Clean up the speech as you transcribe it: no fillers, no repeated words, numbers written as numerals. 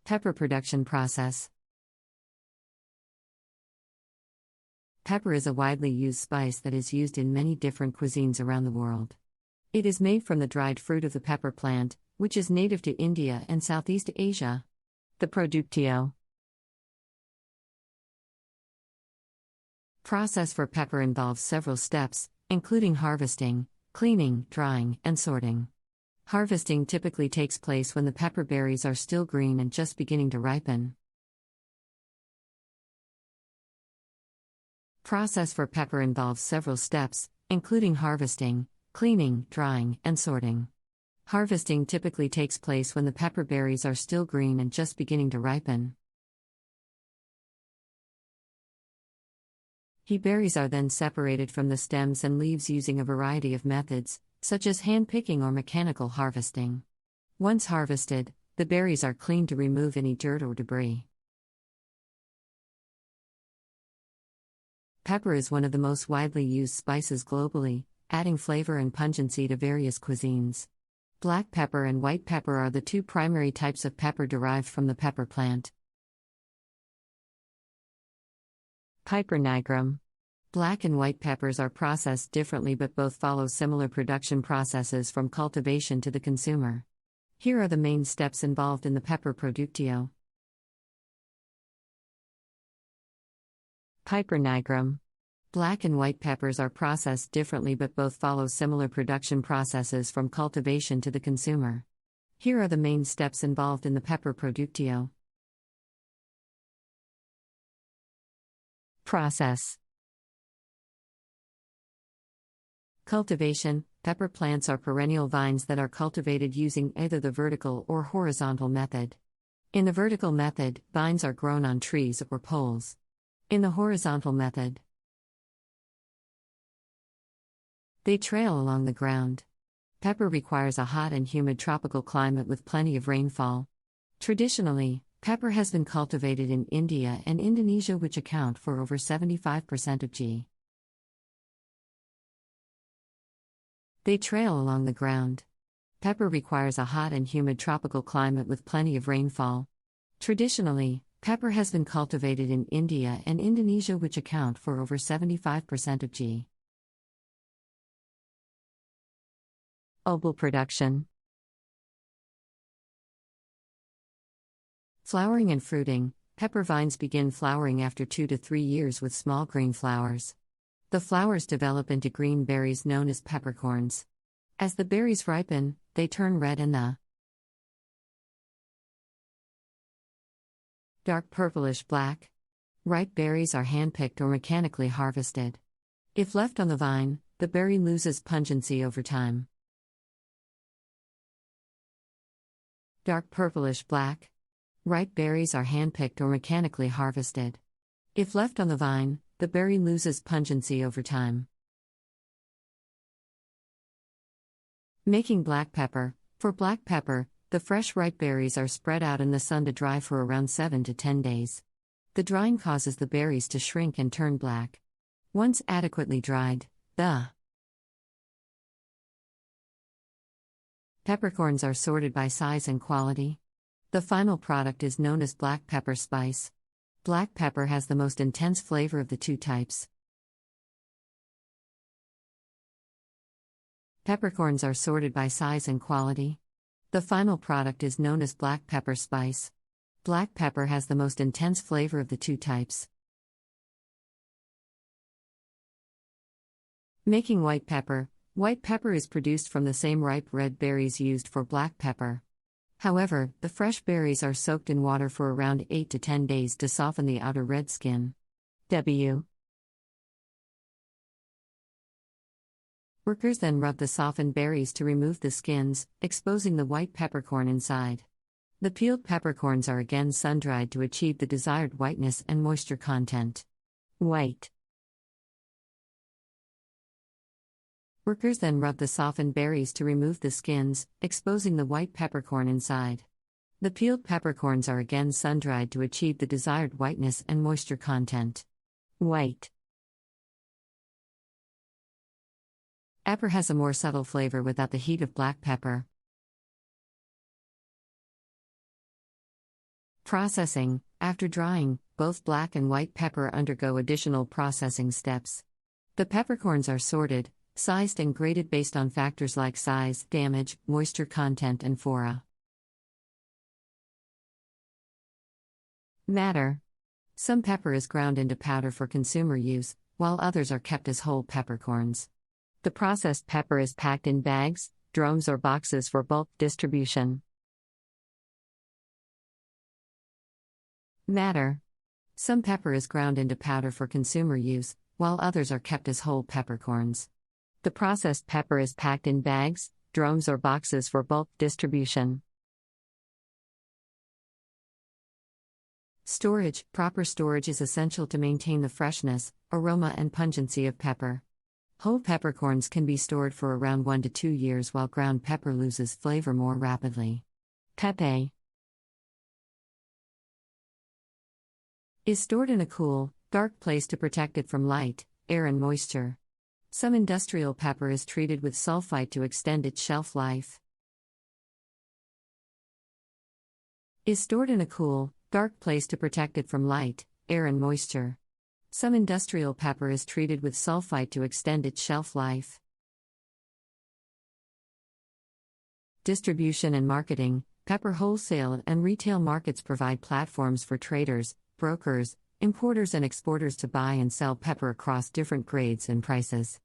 Pepper production process. Pepper is a widely used spice that is used in many different cuisines around the world. It is made from the dried fruit of the pepper plant, which is native to India and Southeast Asia. The productio. Process for pepper involves several steps, including harvesting, cleaning, drying, and sorting. Harvesting typically takes place when the pepper berries are still green and just beginning to ripen. Process for pepper involves several steps, including harvesting, cleaning, drying, and sorting. Harvesting typically takes place when the pepper berries are still green and just beginning to ripen. The berries are then separated from the stems and leaves using a variety of methods, such as hand-picking or mechanical harvesting. Once harvested, the berries are cleaned to remove any dirt or debris. Pepper is one of the most widely used spices globally, adding flavor and pungency to various cuisines. Black pepper and white pepper are the two primary types of pepper derived from the pepper plant. Piper nigrum. Black and white peppers are processed differently but both follow similar production processes from cultivation to the consumer. Here are the main steps involved in the pepper productio. Piper nigrum. Black and white peppers are processed differently but both follow similar production processes from cultivation to the consumer. Here are the main steps involved in the pepper productio. Process. Cultivation. Pepper plants are perennial vines that are cultivated using either the vertical or horizontal method. In the vertical method, vines are grown on trees or poles. In the horizontal method, they trail along the ground. Pepper requires a hot and humid tropical climate with plenty of rainfall. Traditionally, pepper has been cultivated in India and Indonesia, which account for over 75% of GDP. They trail along the ground. Pepper requires a hot and humid tropical climate with plenty of rainfall. Traditionally, pepper has been cultivated in India and Indonesia, which account for over 75% of GDP. Bulb production. Flowering and fruiting. Pepper vines begin flowering after 2 to 3 years with small green flowers. The flowers develop into green berries known as peppercorns. As the berries ripen, they turn red and the dark purplish black. Ripe berries are handpicked or mechanically harvested. If left on the vine, the berry loses pungency over time. Dark purplish black. Ripe berries are handpicked or mechanically harvested. If left on the vine, the berry loses pungency over time. Making black pepper. For black pepper, the fresh ripe berries are spread out in the sun to dry for around 7 to 10 days. The drying causes the berries to shrink and turn black. Once adequately dried, the peppercorns are sorted by size and quality. The final product is known as black pepper spice. Black pepper has the most intense flavor of the two types. Peppercorns are sorted by size and quality. The final product is known as black pepper spice. Black pepper has the most intense flavor of the two types. Making white pepper. White pepper is produced from the same ripe red berries used for black pepper. However, the fresh berries are soaked in water for around 8 to 10 days to soften the outer red skin. Workers then rub the softened berries to remove the skins, exposing the white peppercorn inside. The peeled peppercorns are again sun-dried to achieve the desired whiteness and moisture content. White. Workers then rub the softened berries to remove the skins, exposing the white peppercorn inside. The peeled peppercorns are again sun-dried to achieve the desired whiteness and moisture content. White. Pepper has a more subtle flavor without the heat of black pepper. Processing: after drying, both black and white pepper undergo additional processing steps. The peppercorns are sorted, sized, and graded based on factors like size, damage, moisture content, and flora. Matter: some pepper is ground into powder for consumer use, while others are kept as whole peppercorns. The processed pepper is packed in bags, drums, or boxes for bulk distribution. Matter: some pepper is ground into powder for consumer use, while others are kept as whole peppercorns. The processed pepper is packed in bags, drums, or boxes for bulk distribution. Storage: proper storage is essential to maintain the freshness, aroma, and pungency of pepper. Whole peppercorns can be stored for around 1 to 2 years, while ground pepper loses flavor more rapidly. Pepe is stored in a cool, dark place to protect it from light, air, and moisture. Some industrial pepper is treated with sulfite to extend its shelf life. Is stored in a cool, dark place to protect it from light, air, and moisture. Some industrial pepper is treated with sulfite to extend its shelf life. Distribution and marketing: pepper wholesale and retail markets provide platforms for traders, brokers, importers, and exporters to buy and sell pepper across different grades and prices.